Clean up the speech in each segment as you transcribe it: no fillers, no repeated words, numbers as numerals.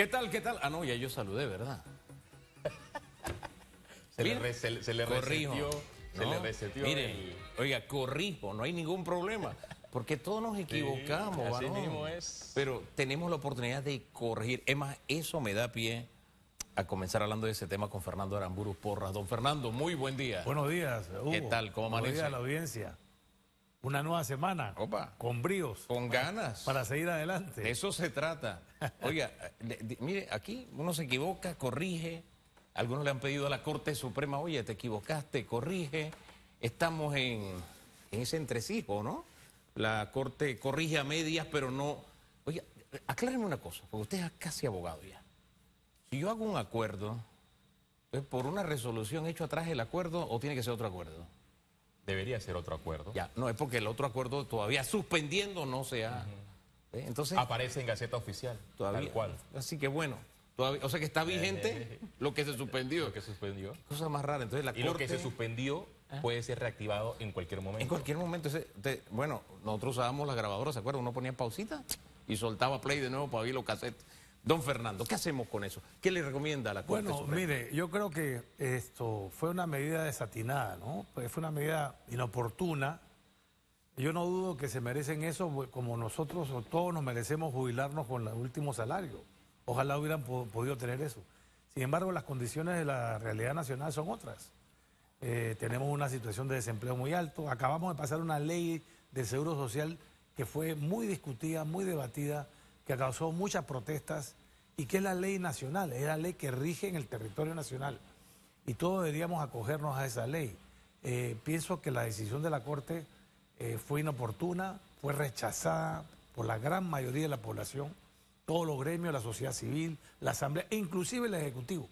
¿Qué tal? ¿Qué tal? Ah, no, ya yo saludé, ¿verdad? Se le resetió. Se le resetió. Mire, oiga, corrijo, no hay ningún problema. Porque todos nos equivocamos, así varón. mismo es. Pero tenemos la oportunidad de corregir. Es más, eso me da pie a comenzar hablando de ese tema con Fernando Aramburu Porras. Don Fernando, muy buen día. Buenos días, Hugo. ¿Qué tal? ¿Cómo amanece? Buenos días a la audiencia. Una nueva semana. Opa. Con bríos. Con ganas. Para seguir adelante. De eso se trata. Oiga, mire, aquí uno se equivoca, corrige. Algunos le han pedido a la Corte Suprema, oye, te equivocaste, corrige. Estamos en ese entresijo, ¿no? La Corte corrige a medias, pero no... Oiga, aclárenme una cosa, porque usted es casi abogado ya. Si yo hago un acuerdo, ¿es por una resolución hecho atrás el acuerdo o tiene que ser otro acuerdo? Debería ser otro acuerdo. Ya, no, es porque el otro acuerdo todavía suspendiendo no se ha... Entonces... Aparece en Gaceta Oficial, todavía, tal cual. Así que bueno, todavía, o sea que está vigente lo que se suspendió. Lo que suspendió. Cosa más rara. Entonces la Y Corte... lo que se suspendió puede ser reactivado en cualquier momento. En cualquier momento. Bueno, nosotros usábamos las grabadoras, ¿se acuerdan? Uno ponía pausita y soltaba play de nuevo para oír los cassettes. Don Fernando, ¿qué hacemos con eso? ¿Qué le recomienda a la Corte Bueno, Suprema? mire, yo creo que esto fue una medida desatinada, ¿no? Pues fue una medida inoportuna. Yo no dudo que se merecen eso, como nosotros o todos nos merecemos jubilarnos con el último salario. Ojalá hubieran podido tener eso. Sin embargo, las condiciones de la realidad nacional son otras. Tenemos una situación de desempleo muy alto. Acabamos de pasar una ley del Seguro Social que fue muy discutida, muy debatida, que causó muchas protestas y que es la ley nacional, es la ley que rige en el territorio nacional. Y todos deberíamos acogernos a esa ley. Pienso que la decisión de la Corte fue inoportuna, fue rechazada por la gran mayoría de la población, todos los gremios, la sociedad civil, la Asamblea e inclusive el Ejecutivo.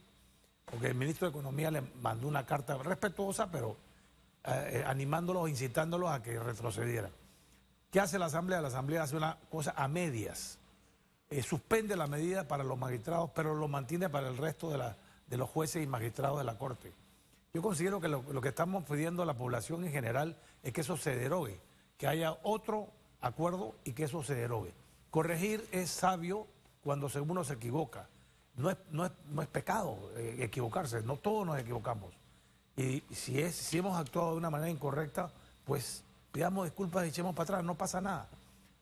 Porque el ministro de Economía le mandó una carta respetuosa, pero animándolos, incitándolos a que retrocedieran. ¿Qué hace la Asamblea? La Asamblea hace una cosa a medias. Suspende la medida para los magistrados, pero lo mantiene para el resto de los jueces y magistrados de la Corte. Yo considero que lo que estamos pidiendo a la población en general es que eso se derogue, que haya otro acuerdo y que eso se derogue. Corregir es sabio cuando uno se equivoca. No es pecado equivocarse, no todos nos equivocamos. Y si hemos actuado de una manera incorrecta, pues pidamos disculpas y echemos para atrás, no pasa nada.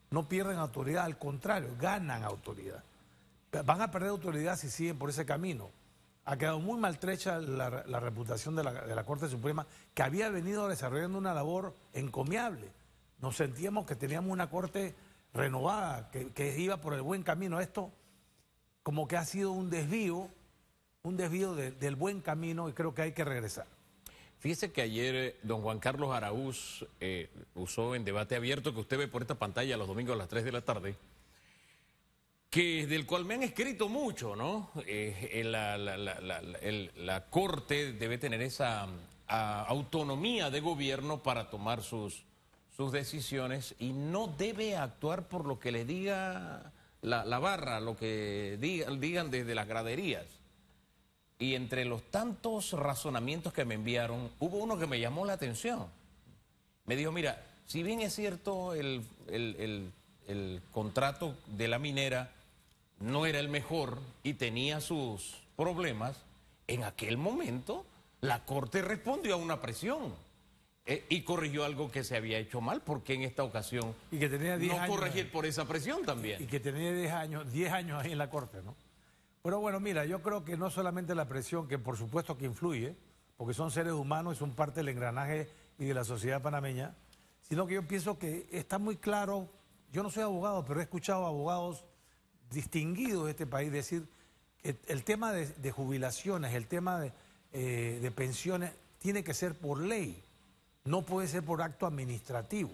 No pierden autoridad, al contrario, ganan autoridad. Van a perder autoridad si siguen por ese camino. Ha quedado muy maltrecha la reputación de la Corte Suprema, que había venido desarrollando una labor encomiable. Nos sentíamos que teníamos una Corte renovada, que iba por el buen camino. Esto como que ha sido un desvío del buen camino y creo que hay que regresar. Fíjese que ayer don Juan Carlos Araúz usó en debate abierto, que usted ve por esta pantalla los domingos a las 3 de la tarde, del cual me han escrito mucho, ¿no? La Corte debe tener esa autonomía de gobierno para tomar sus decisiones y no debe actuar por lo que le diga la barra, lo que digan desde las graderías. Y entre los tantos razonamientos que me enviaron, hubo uno que me llamó la atención. Me dijo, mira, si bien es cierto el contrato de la minera no era el mejor y tenía sus problemas, en aquel momento la Corte respondió a una presión y corrigió algo que se había hecho mal, porque en esta ocasión y que tenía 10 años, corregir por esa presión también. Y que tenía 10 años ahí en la Corte, ¿no? Pero bueno, mira, yo creo que no solamente la presión, que por supuesto que influye, porque son seres humanos y son parte del engranaje y de la sociedad panameña, sino que yo pienso que está muy claro, yo no soy abogado, pero he escuchado a abogados distinguidos de este país decir que el tema de jubilaciones, el tema de pensiones, tiene que ser por ley, no puede ser por acto administrativo.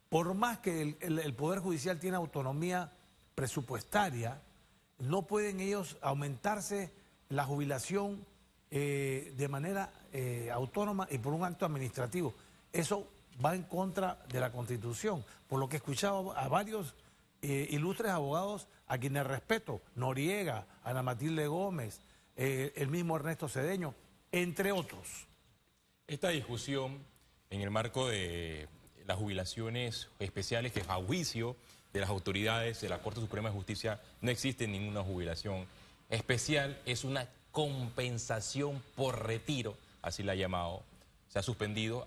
Por más que el Poder Judicial tiene autonomía presupuestaria, no pueden ellos aumentarse la jubilación de manera autónoma y por un acto administrativo. Eso va en contra de la Constitución, por lo que he escuchado a varios ilustres abogados a quienes respeto, Noriega, Ana Matilde Gómez, el mismo Ernesto Cedeño, entre otros. Esta discusión en el marco de las jubilaciones especiales, que a juicio de las autoridades de la Corte Suprema de Justicia no existe ninguna jubilación especial es una compensación por retiro, así la ha llamado. Se ha suspendido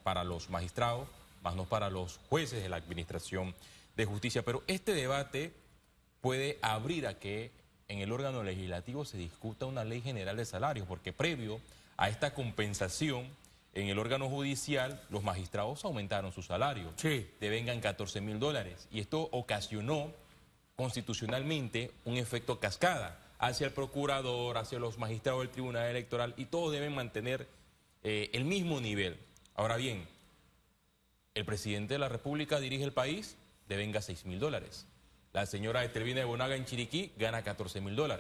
para los magistrados, más no para los jueces de la Administración de Justicia. Pero este debate puede abrir a que en el órgano legislativo se discuta una ley general de salarios, porque previo a esta compensación, en el órgano judicial, los magistrados aumentaron su salario. Sí. Devengan $14.000. Y esto ocasionó constitucionalmente un efecto cascada hacia el procurador, hacia los magistrados del Tribunal Electoral, y todos deben mantener el mismo nivel. Ahora bien, el presidente de la República dirige el país, devenga $6.000. La señora Etelvina de Bonaga en Chiriquí gana $14.000.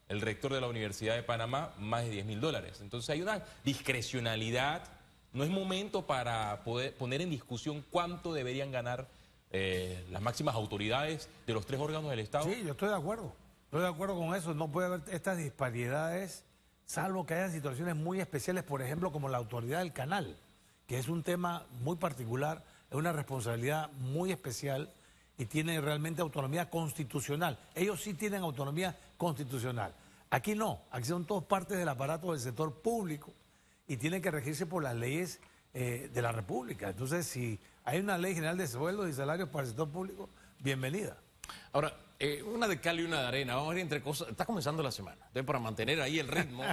El rector de la Universidad de Panamá, más de $10.000. Entonces hay una discrecionalidad. No es momento para poder poner en discusión cuánto deberían ganar las máximas autoridades de los 3 órganos del Estado. Sí, yo estoy de acuerdo. Estoy de acuerdo con eso. No puede haber estas disparidades, salvo que haya situaciones muy especiales, por ejemplo, como la autoridad del canal, que es un tema muy particular, es una responsabilidad muy especial y tiene realmente autonomía constitucional. Ellos sí tienen autonomía constitucional. Aquí no, aquí son todos partes del aparato del sector público y tienen que regirse por las leyes de la República. Entonces, si hay una ley general de sueldos y salarios para el sector público, bienvenida. Ahora, una de cal y una de arena, vamos a ver entre cosas. Está comenzando la semana, entonces para mantener ahí el ritmo,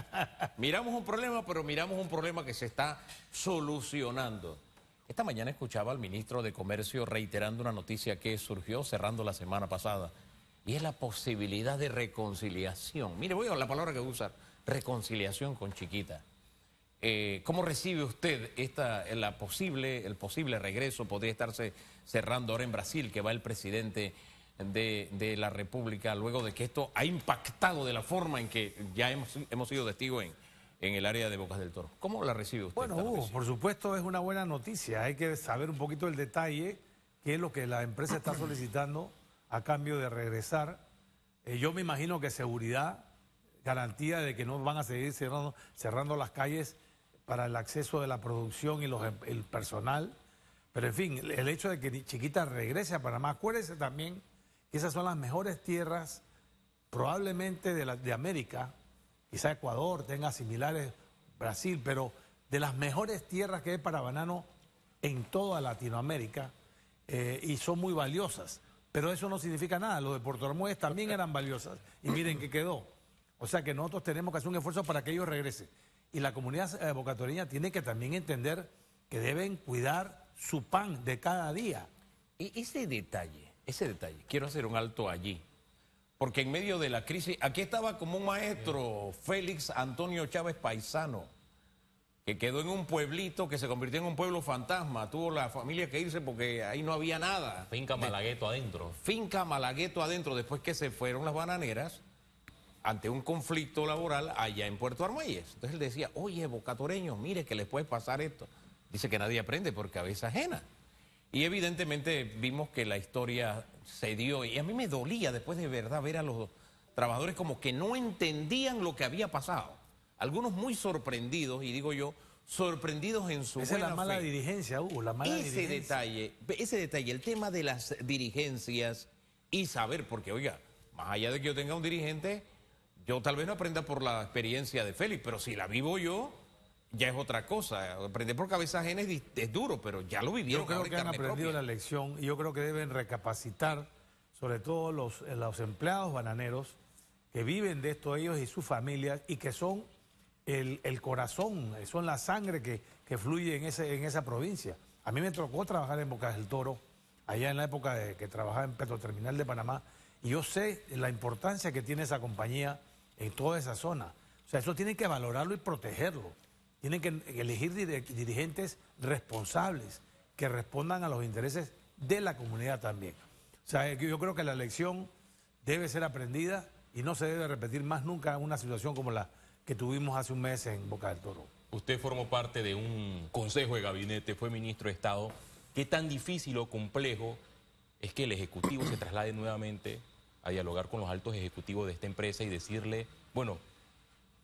miramos un problema, pero miramos un problema que se está solucionando. Esta mañana escuchaba al ministro de Comercio reiterando una noticia que surgió cerrando la semana pasada, y es la posibilidad de reconciliación. Mire, voy a la palabra que voy a usar, reconciliación con Chiquita. ¿Cómo recibe usted el posible regreso? Podría estarse cerrando ahora en Brasil, que va el presidente de la República, luego de que esto ha impactado de la forma en que ya hemos sido testigos en el área de Bocas del Toro. ¿Cómo la recibe usted? Bueno, Hugo, por supuesto es una buena noticia. Hay que saber un poquito el detalle, qué es lo que la empresa está solicitando a cambio de regresar. Yo me imagino que seguridad, garantía de que no van a seguir cerrando las calles para el acceso de la producción y el personal. Pero en fin, el hecho de que Chiquita regrese a Panamá, acuérdese también que esas son las mejores tierras probablemente de América. Quizá Ecuador tenga similares, Brasil, pero de las mejores tierras que hay para banano en toda Latinoamérica, y son muy valiosas. Pero eso no significa nada. Los de Puerto Armuelles también eran valiosas y miren que quedó. O sea que nosotros tenemos que hacer un esfuerzo para que ellos regresen. Y la comunidad bocatoreña tiene que también entender que deben cuidar su pan de cada día. Y ese detalle, quiero hacer un alto allí. Porque en medio de la crisis, aquí estaba como un maestro, Félix Antonio Chávez Paisano, que quedó en un pueblito que se convirtió en un pueblo fantasma. Tuvo la familia que irse porque ahí no había nada. Finca Malagueto adentro. Finca Malagueto adentro, después que se fueron las bananeras, ante un conflicto laboral allá en Puerto Armuelles. Entonces él decía, oye, bocatoreños, mire que les puede pasar esto. Dice que nadie aprende por cabeza ajena. Y evidentemente vimos que la historia se dio, y a mí me dolía después de verdad ver a los trabajadores como que no entendían lo que había pasado. Algunos muy sorprendidos, y digo yo, sorprendidos en su buena fe. Esa es la mala dirigencia, Hugo, la mala dirigencia. Ese detalle, el tema de las dirigencias y saber, porque oiga, más allá de que yo tenga un dirigente, yo tal vez no aprenda por la experiencia de Félix, pero si la vivo yo, ya es otra cosa. Aprender por cabeza ajena es duro, pero ya lo vivieron. Yo creo que han aprendido la lección y yo creo que deben recapacitar, sobre todo los empleados bananeros que viven de esto, ellos y sus familias, y que son el corazón, son la sangre que fluye en esa provincia. A mí me tocó trabajar en Bocas del Toro, allá en la época de que trabajaba en Petroterminal de Panamá, y yo sé la importancia que tiene esa compañía en toda esa zona. O sea, eso tienen que valorarlo y protegerlo. Tienen que elegir dirigentes responsables que respondan a los intereses de la comunidad también. O sea, yo creo que la lección debe ser aprendida y no se debe repetir más nunca una situación como la que tuvimos hace un mes en Boca del Toro. Usted formó parte de un consejo de gabinete, fue ministro de Estado. ¿Qué tan difícil o complejo es que el Ejecutivo se traslade nuevamente a dialogar con los altos ejecutivos de esta empresa y decirle, bueno,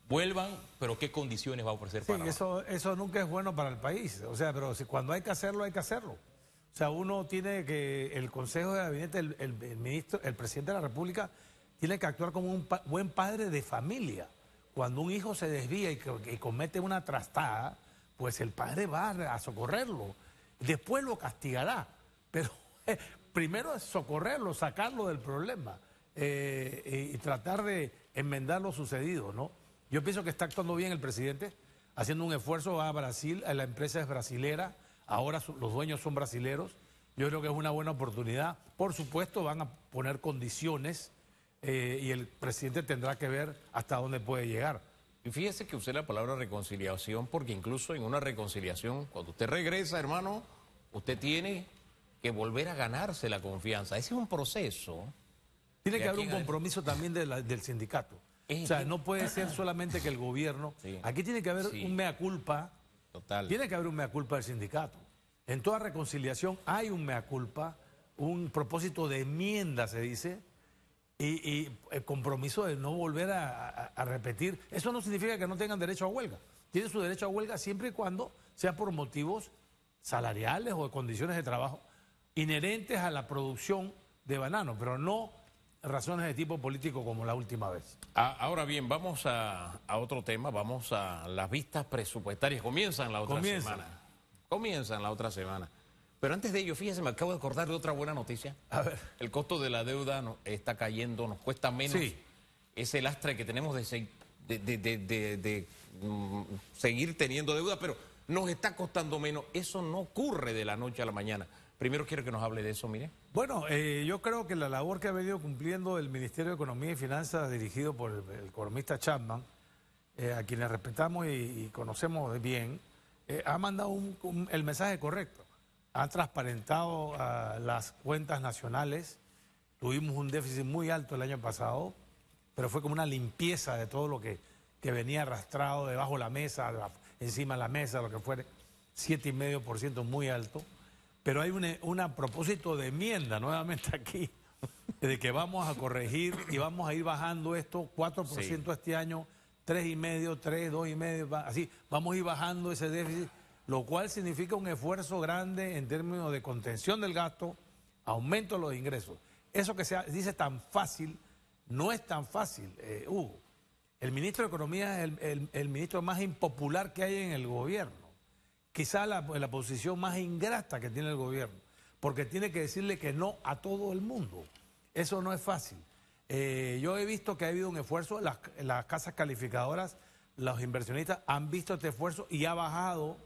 vuelvan, pero ¿qué condiciones va a ofrecer sí, Panamá? Eso nunca es bueno para el país. O sea, pero cuando hay que hacerlo, hay que hacerlo. O sea, uno tiene que, el Consejo de Gabinete, el presidente de la República tiene que actuar como un buen padre de familia. Cuando un hijo se desvía y comete una trastada, pues el padre va a socorrerlo. Después lo castigará, pero primero es socorrerlo, sacarlo del problema y tratar de enmendar lo sucedido, ¿no? Yo pienso que está actuando bien el presidente, haciendo un esfuerzo, va a Brasil, la empresa es brasilera, ahora los dueños son brasileros. Yo creo que es una buena oportunidad. Por supuesto, van a poner condiciones y el presidente tendrá que ver hasta dónde puede llegar. Y fíjese que usé la palabra reconciliación porque incluso en una reconciliación, cuando usted regresa, hermano, usted tiene que volver a ganarse la confianza. Ese es un proceso. Tiene que haber un compromiso también del sindicato. O sea, no puede ser solamente que el gobierno... Sí. Aquí tiene que haber un mea culpa. Total. Tiene que haber un mea culpa del sindicato. En toda reconciliación hay un mea culpa, un propósito de enmienda, se dice, y el compromiso de no volver a repetir. Eso no significa que no tengan derecho a huelga. Tienen su derecho a huelga siempre y cuando sea por motivos salariales o de condiciones de trabajo inherentes a la producción de banano, pero no razones de tipo político como la última vez. Ahora bien, vamos a otro tema, vamos a las vistas presupuestarias. Comienzan la otra semana. Comienzan la otra semana. Pero antes de ello, fíjese, me acabo de acordar de otra buena noticia. A ver. El costo de la deuda está cayendo, nos cuesta menos. Sí. Ese lastre que tenemos de seguir teniendo deuda, pero nos está costando menos. Eso no ocurre de la noche a la mañana. Primero quiero que nos hable de eso, mire. Bueno, yo creo que la labor que ha venido cumpliendo el Ministerio de Economía y Finanzas, dirigido por el economista Chapman, a quienes respetamos y conocemos bien, ha mandado el mensaje correcto. Ha transparentado las cuentas nacionales. Tuvimos un déficit muy alto el año pasado, pero fue como una limpieza de todo lo que venía arrastrado debajo de la mesa, encima de la mesa, lo que fuere, 7,5%, muy alto. Pero hay un propósito de enmienda nuevamente aquí, de que vamos a corregir y vamos a ir bajando esto, 4% este año, 3,5%, 3%, 2,5%, así, vamos a ir bajando ese déficit, lo cual significa un esfuerzo grande en términos de contención del gasto, aumento de los ingresos. Eso que se dice tan fácil, no es tan fácil, Hugo. El ministro de Economía es el ministro más impopular que hay en el gobierno. Quizá la posición más ingrata que tiene el gobierno, porque tiene que decirle que no a todo el mundo. Eso no es fácil. Yo he visto que ha habido un esfuerzo, las casas calificadoras, los inversionistas han visto este esfuerzo y ha bajado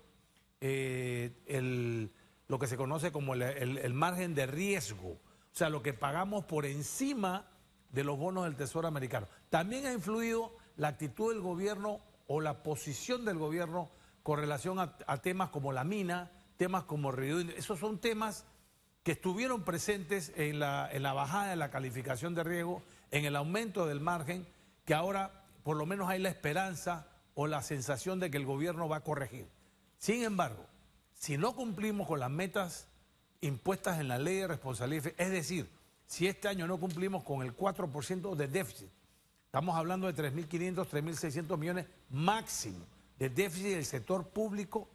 lo que se conoce como el margen de riesgo, o sea, lo que pagamos por encima de los bonos del Tesoro americano. También ha influido la actitud del gobierno o la posición del gobierno con relación a temas como la mina, temas como Río Indio. Esos son temas que estuvieron presentes en la bajada de la calificación de riesgo, en el aumento del margen, que ahora por lo menos hay la esperanza o la sensación de que el gobierno va a corregir. Sin embargo, si no cumplimos con las metas impuestas en la ley de responsabilidad, es decir, si este año no cumplimos con el 4% de déficit, estamos hablando de 3.500, 3.600 millones máximo de déficit del sector público,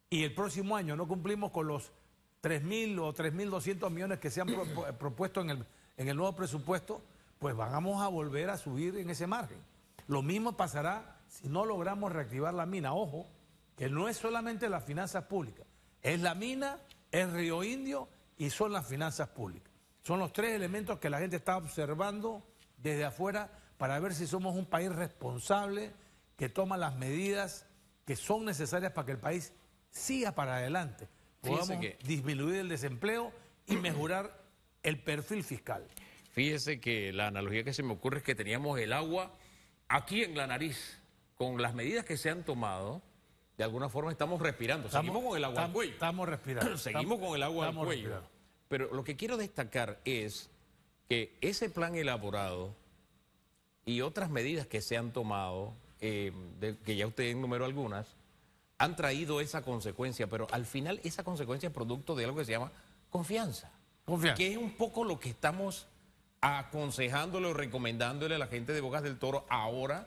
y el próximo año no cumplimos con los 3.000 o 3.200 millones que se han propuesto en el nuevo presupuesto, pues vamos a volver a subir en ese margen. Lo mismo pasará si no logramos reactivar la mina. Ojo, que no es solamente las finanzas públicas, es la mina, es Río Indio y son las finanzas públicas. Son los tres elementos que la gente está observando desde afuera para ver si somos un país responsable, que toma las medidas que son necesarias para que el país siga para adelante. Podamos disminuir el desempleo y mejorar el perfil fiscal. Fíjese que la analogía que se me ocurre es que teníamos el agua aquí en la nariz. Con las medidas que se han tomado, de alguna forma estamos respirando. Seguimos con el agua al cuello. Estamos respirando. Seguimos con el agua al cuello. Pero lo que quiero destacar es que ese plan elaborado y otras medidas que se han tomado, que ya usted enumeró algunas, han traído esa consecuencia, pero al final esa consecuencia es producto de algo que se llama confianza. Que es un poco lo que estamos aconsejándole o recomendándole a la gente de Bocas del Toro ahora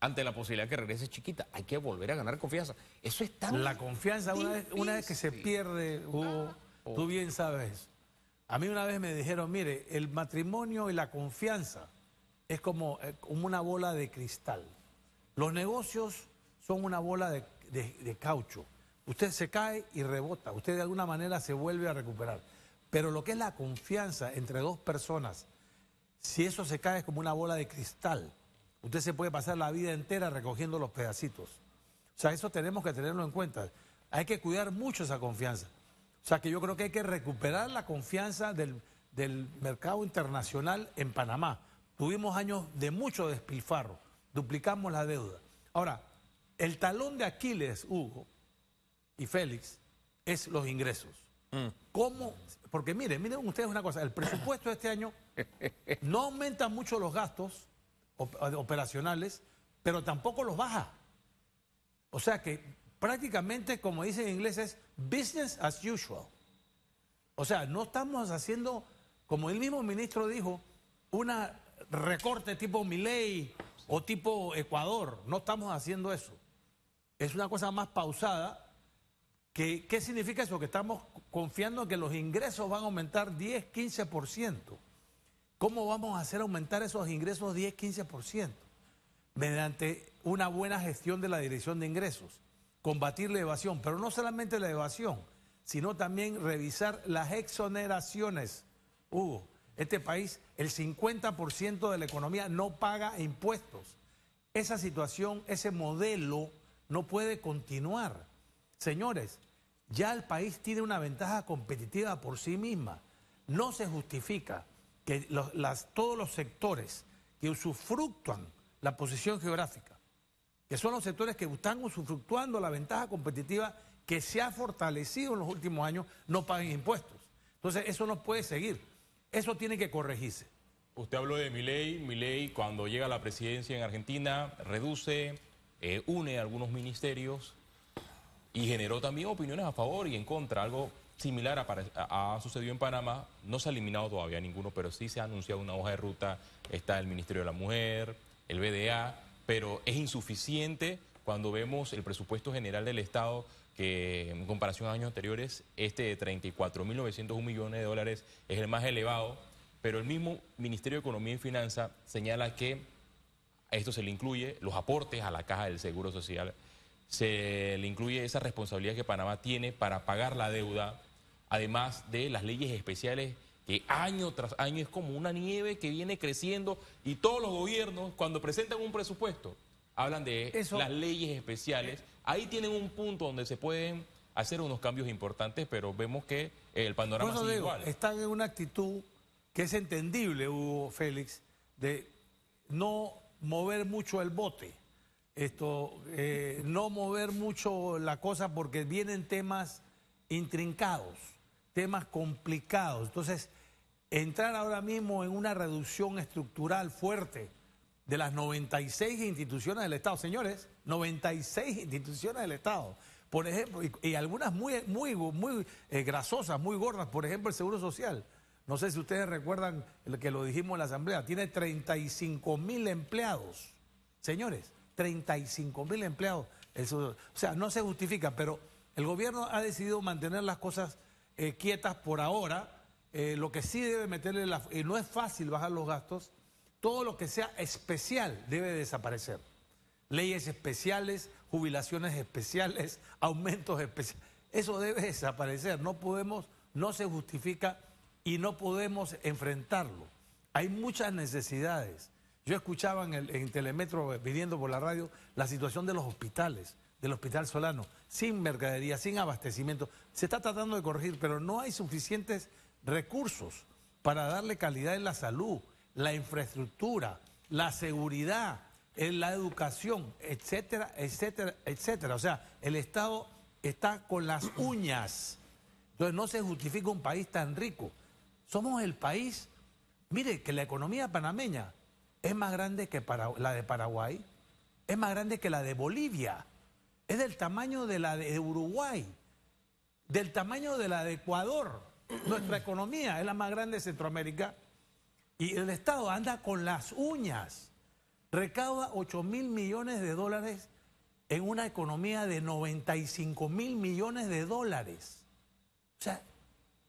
ante la posibilidad que regrese Chiquita. Hay que volver a ganar confianza. Eso es tan La confianza, una vez que se pierde, Hugo, tú bien sabes. A mí una vez me dijeron, mire, el matrimonio y la confianza es como una bola de cristal. Los negocios son una bola de caucho. Usted se cae y rebota, usted de alguna manera se vuelve a recuperar. Pero lo que es la confianza entre dos personas, si eso se cae es como una bola de cristal. Usted se puede pasar la vida entera recogiendo los pedacitos. O sea, eso tenemos que tenerlo en cuenta. Hay que cuidar mucho esa confianza. O sea, que yo creo que hay que recuperar la confianza del mercado internacional en Panamá. Tuvimos años de mucho despilfarro, duplicamos la deuda. Ahora, el talón de Aquiles, Hugo y Félix, es los ingresos. ¿Cómo? Porque miren ustedes una cosa, el presupuesto de este año no aumenta mucho los gastos operacionales, pero tampoco los baja. O sea que prácticamente, como dicen en inglés, es business as usual. O sea, no estamos haciendo, como el mismo ministro dijo, una recorte tipo Milei o tipo Ecuador. No estamos haciendo eso. Es una cosa más pausada. ¿Qué significa eso? Que estamos confiando en que los ingresos van a aumentar 10, 15%. ¿Cómo vamos a hacer aumentar esos ingresos 10, 15%? Mediante una buena gestión de la Dirección de Ingresos, combatir la evasión, pero no solamente la evasión, sino también revisar las exoneraciones. Hugo, este país, el 50% de la economía no paga impuestos. Esa situación, ese modelo no puede continuar. Señores, ya el país tiene una ventaja competitiva por sí misma. No se justifica que todos los sectores que usufructúan la posición geográfica, que son los sectores que están usufructuando la ventaja competitiva que se ha fortalecido en los últimos años, no paguen impuestos. Entonces, eso no puede seguir. Eso tiene que corregirse. Usted habló de Milei. Milei, cuando llega a la presidencia en Argentina, reduce, une algunos ministerios y generó también opiniones a favor y en contra. Algo similar ha sucedido en Panamá. No se ha eliminado todavía ninguno, pero sí se ha anunciado una hoja de ruta. Está el Ministerio de la Mujer, el BDA, pero es insuficiente cuando vemos el presupuesto general del Estado, que en comparación a años anteriores, este de 34.901 millones de dólares es el más elevado, pero el mismo Ministerio de Economía y Finanzas señala que a esto se le incluye los aportes a la Caja del Seguro Social, se le incluye esa responsabilidad que Panamá tiene para pagar la deuda, además de las leyes especiales que año tras año es como una nieve que viene creciendo, y todos los gobiernos cuando presentan un presupuesto hablan de las leyes especiales. Ahí tienen un punto donde se pueden hacer unos cambios importantes, pero vemos que el panorama sigue igual. Están en una actitud que es entendible, Hugo, Félix, de no mover mucho el bote. No mover mucho la cosa porque vienen temas intrincados, temas complicados. Entonces, entrar ahora mismo en una reducción estructural fuerte de las 96 instituciones del Estado, señores, 96 instituciones del Estado, por ejemplo, y algunas muy grasosas, muy gordas, por ejemplo, el Seguro Social. No sé si ustedes recuerdan que lo dijimos en la Asamblea, tiene 35.000 empleados, señores. 35.000 empleados. O sea, no se justifica, pero el gobierno ha decidido mantener las cosas quietas por ahora. Lo que sí debe meterle, no es fácil bajar los gastos, todo lo que sea especial debe desaparecer. Leyes especiales, jubilaciones especiales, aumentos especiales, eso debe desaparecer. No se justifica y no podemos enfrentarlo. Hay muchas necesidades. Yo escuchaba en Telemetro, viniendo por la radio, la situación de los hospitales, del Hospital Solano, sin mercadería, sin abastecimiento. Se está tratando de corregir, pero no hay suficientes recursos para darle calidad en la salud, la infraestructura, la seguridad, en la educación, etcétera, etcétera, etcétera. O sea, el Estado está con las uñas. Entonces no se justifica un país tan rico. Somos el país, mire, que la economía panameña es más grande que la de Paraguay, es más grande que la de Bolivia, es del tamaño de la de Uruguay, del tamaño de la de Ecuador. Nuestra economía es la más grande de Centroamérica y el Estado anda con las uñas. Recauda 8.000 millones de dólares en una economía de 95.000 millones de dólares. O sea,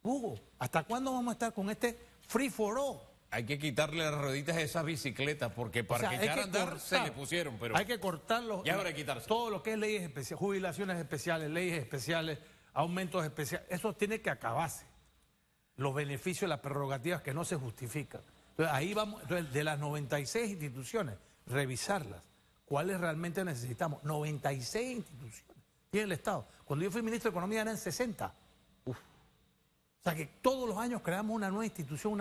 Hugo, ¿hasta cuándo vamos a estar con este free for all? hay que quitarle las rueditas a esas bicicletas, porque para O sea, que echar a andar se le pusieron, pero hay que cortarlos. ya habrá que quitarse. Todo lo que es leyes especiales, jubilaciones especiales, leyes especiales, aumentos especiales, eso tiene que acabarse. Los beneficios, las prerrogativas que no se justifican. Entonces, ahí vamos, entonces, de las 96 instituciones, revisarlas. ¿Cuáles realmente necesitamos? 96 instituciones tiene el Estado. Cuando yo fui ministro de Economía eran 60. Uf. O sea que todos los años creamos una nueva institución,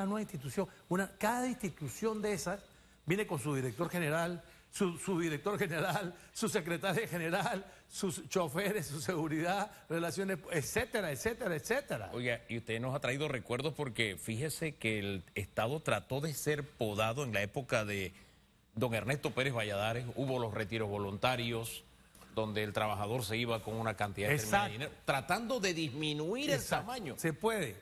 cada institución de esas viene con su director general, su director general, su secretaria general, sus choferes, su seguridad, relaciones, etcétera, etcétera, etcétera. Oiga, y usted nos ha traído recuerdos porque fíjese que el Estado trató de ser podado en la época de don Ernesto Pérez Valladares, hubo los retiros voluntarios, donde el trabajador se iba con una cantidad determinada de dinero, tratando de disminuir el tamaño. Se puede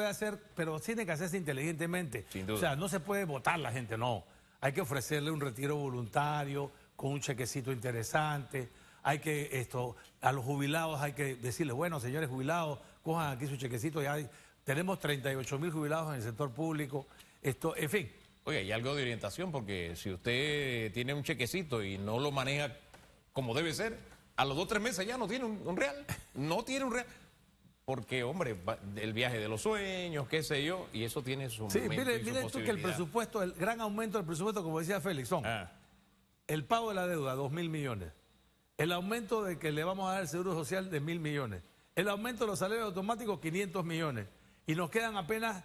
hacer, pero tiene que hacerse inteligentemente. Sin duda. O sea, no se puede votar la gente, no. Hay que ofrecerle un retiro voluntario con un chequecito interesante. Hay que, a los jubilados hay que decirles, bueno, señores jubilados, cojan aquí su chequecito. Ya tenemos 38.000 jubilados en el sector público. En fin. Oiga, y algo de orientación, porque si usted tiene un chequecito y no lo maneja como debe ser, a los 2 o 3 meses ya no tiene un real, no tiene un real, porque, hombre, el viaje de los sueños, qué sé yo, y eso tiene su Sí, momento y su mire tú que el presupuesto, el gran aumento del presupuesto, como decía Félix, son el pago de la deuda, 2.000 millones, el aumento de que le vamos a dar el seguro social de 1.000 millones, el aumento de los salarios automáticos, 500 millones, y nos quedan apenas,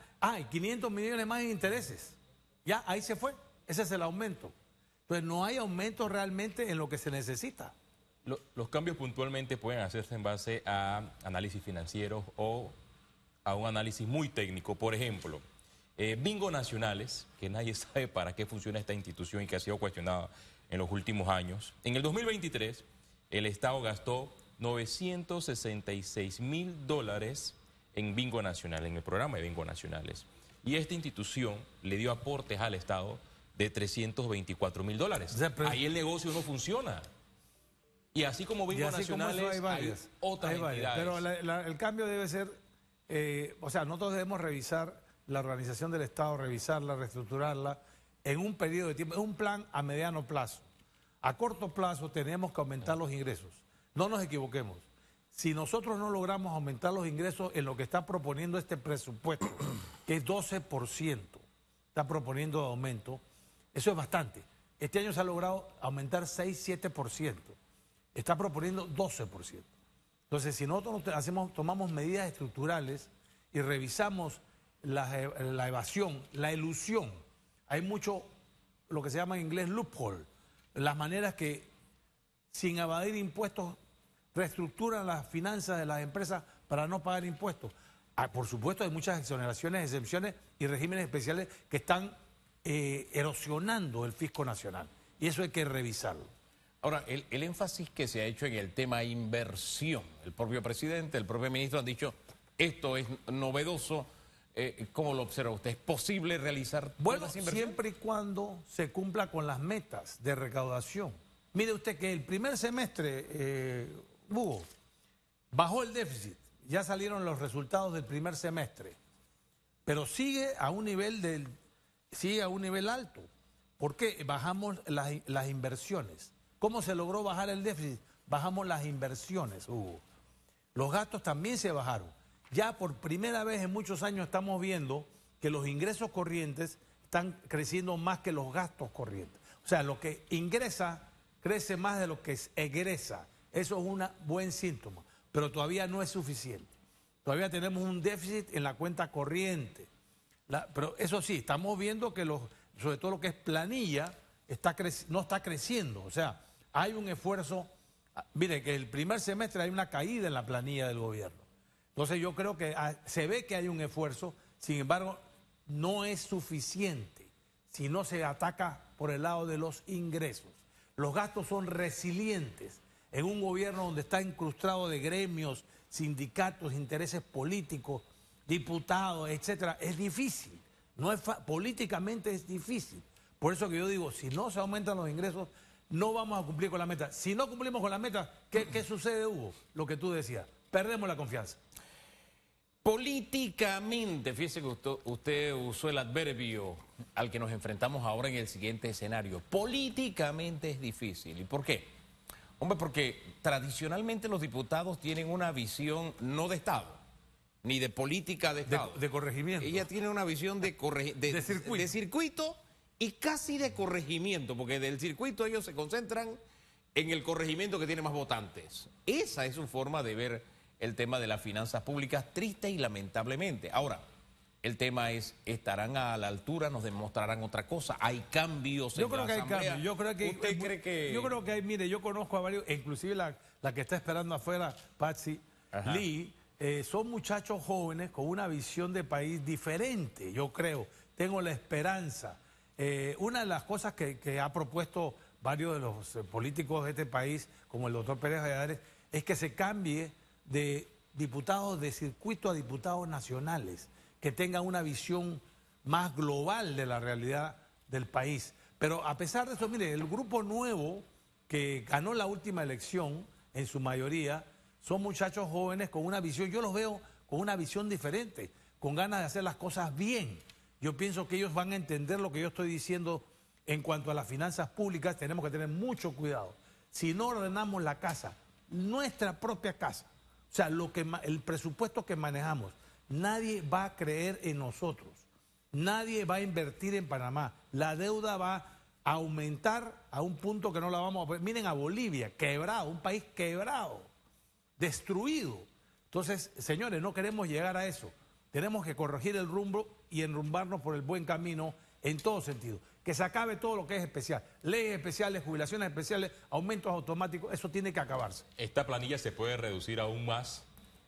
500 millones más en intereses. Ya, ahí se fue, ese es el aumento. Entonces no hay aumento realmente en lo que se necesita. Los cambios puntualmente pueden hacerse en base a análisis financieros o a un análisis muy técnico. Por ejemplo, bingo nacionales, que nadie sabe para qué funciona esta institución y que ha sido cuestionada en los últimos años. En el 2023, el Estado gastó $966.000 en bingo nacional, en el programa de bingo nacionales. Y esta institución le dio aportes al Estado de $324.000. O sea, ahí el negocio no funciona. Y así como bingo nacionales, hay otras entidades. Pero el cambio debe ser, o sea, nosotros debemos revisar la organización del Estado, revisarla, reestructurarla en un periodo de tiempo. Es un plan a mediano plazo. A corto plazo tenemos que aumentar los ingresos. No nos equivoquemos. Si nosotros no logramos aumentar los ingresos en lo que está proponiendo este presupuesto, que es 12%, está proponiendo de aumento, eso es bastante. Este año se ha logrado aumentar 6-7%. Está proponiendo 12%. Entonces, si nosotros tomamos medidas estructurales y revisamos la evasión, la elusión, hay mucho, lo que se llama en inglés loophole, las maneras que sin evadir impuestos reestructuran las finanzas de las empresas para no pagar impuestos. Por supuesto, hay muchas exoneraciones, excepciones y regímenes especiales que están erosionando el fisco nacional. Y eso hay que revisarlo. Ahora, el énfasis que se ha hecho en el tema inversión, el propio presidente, el propio ministro han dicho, esto es novedoso. ¿Cómo lo observa usted? ¿Es posible realizar bueno, esas inversiones? Siempre y cuando se cumpla con las metas de recaudación. Mire usted que el primer semestre, Hugo, bajó el déficit. Ya salieron los resultados del primer semestre. Pero sigue a un nivel alto. ¿Por qué? Bajamos las inversiones. ¿Cómo se logró bajar el déficit? Bajamos las inversiones, Hugo. Los gastos también se bajaron. Ya por primera vez en muchos años estamos viendo que los ingresos corrientes están creciendo más que los gastos corrientes. O sea, lo que ingresa crece más de lo que egresa. Eso es un buen síntoma, pero todavía no es suficiente. Todavía tenemos un déficit en la cuenta corriente. Pero eso sí, estamos viendo que sobre todo lo que es planilla no está creciendo. O sea, hay un esfuerzo. Mire, que el primer semestre hay una caída en la planilla del gobierno. Entonces yo creo que se ve que hay un esfuerzo, sin embargo, no es suficiente si no se ataca por el lado de los ingresos. Los gastos son resilientes en un gobierno donde está incrustado de gremios, sindicatos, intereses políticos, diputados, etcétera. Es difícil, políticamente es difícil. Por eso que yo digo, si no se aumentan los ingresos, no vamos a cumplir con la meta. Si no cumplimos con la meta, ¿qué sucede, Hugo? Lo que tú decías, perdemos la confianza. Políticamente, fíjese que usted usó el adverbio al que nos enfrentamos ahora en el siguiente escenario. Políticamente es difícil. ¿Y por qué? Hombre, porque tradicionalmente los diputados tienen una visión no de Estado, ni de política de Estado. De corregimiento. Ella tiene una visión de circuito. de circuito y casi de corregimiento, porque del circuito ellos se concentran en el corregimiento que tiene más votantes. Esa es su forma de ver el tema de las finanzas públicas, triste y lamentablemente. Ahora, el tema es, ¿estarán a la altura? ¿Nos demostrarán otra cosa? ¿Hay cambios en la Asamblea? Yo creo que hay cambios. ¿Usted cree que...? Yo creo que hay, mire, yo conozco a varios, inclusive la que está esperando afuera, Patsy Lee, son muchachos jóvenes con una visión de país diferente, yo creo. Tengo la esperanza. Una de las cosas que ha propuesto varios de los políticos de este país, como el doctor Pérez Valladares, es que se cambie de diputados de circuito a diputados nacionales, que tengan una visión más global de la realidad del país. Pero a pesar de eso, mire, el grupo nuevo que ganó la última elección, en su mayoría, son muchachos jóvenes con una visión, yo los veo con una visión diferente, con ganas de hacer las cosas bien. Yo pienso que ellos van a entender lo que yo estoy diciendo en cuanto a las finanzas públicas. Tenemos que tener mucho cuidado. Si no ordenamos la casa, nuestra propia casa, o sea, el presupuesto que manejamos, nadie va a creer en nosotros, nadie va a invertir en Panamá, la deuda va a aumentar a un punto que no la vamos a poder. Miren a Bolivia, quebrado, un país quebrado, destruido. Entonces, señores, no queremos llegar a eso, tenemos que corregir el rumbo y enrumbarnos por el buen camino en todo sentido. Que se acabe todo lo que es especial. Leyes especiales, jubilaciones especiales, aumentos automáticos, eso tiene que acabarse. Esta planilla se puede reducir aún más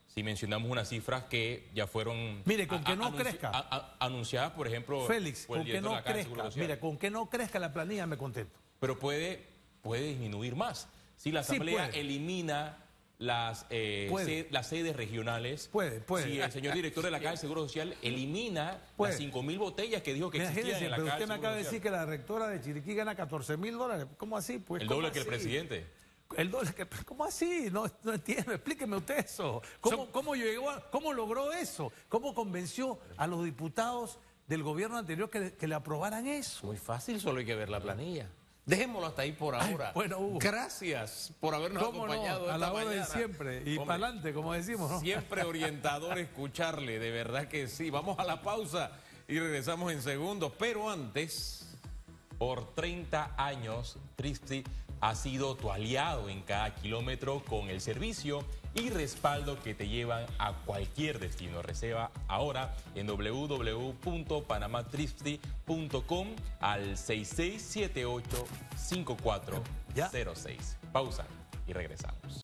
si mencionamos unas cifras que ya fueron... Mire, con que no crezca. Anunciadas, por ejemplo... Félix, por el con que no director de la Caja de crezca. Seguro Social. Mire, con que no crezca la planilla me contento. Pero puede disminuir más. Si la Sí, Asamblea puede. elimina las sedes regionales, Puede. si el señor director de la Caja de Seguro Social elimina Puede. las 5.000 botellas que dijo que existían Imagínense, en la pero Caja usted me de acaba de Seguro decir que la rectora de Chiriquí gana $14.000. ¿Cómo así? Pues, el ¿cómo doble que el así? presidente. El doble que... ¿Cómo así? No entiendo. Explíqueme usted eso. ¿Cómo logró eso? ¿Cómo convenció a los diputados del gobierno anterior que le aprobaran eso? Muy fácil, solo hay que ver la planilla. Dejémoslo hasta ahí por ahora. Bueno, Hugo. Gracias por habernos ¿Cómo no? acompañado A esta la hora de mañana. siempre. Y Hombre, para adelante, como decimos, ¿no? siempre orientador escucharle, de verdad que sí. Vamos a la pausa y regresamos en segundos, pero antes... Por 30 años, Tripsy ha sido tu aliado en cada kilómetro con el servicio y respaldo que te llevan a cualquier destino. Reserva ahora en www.panamatripsy.com al 6678-5406. Pausa y regresamos.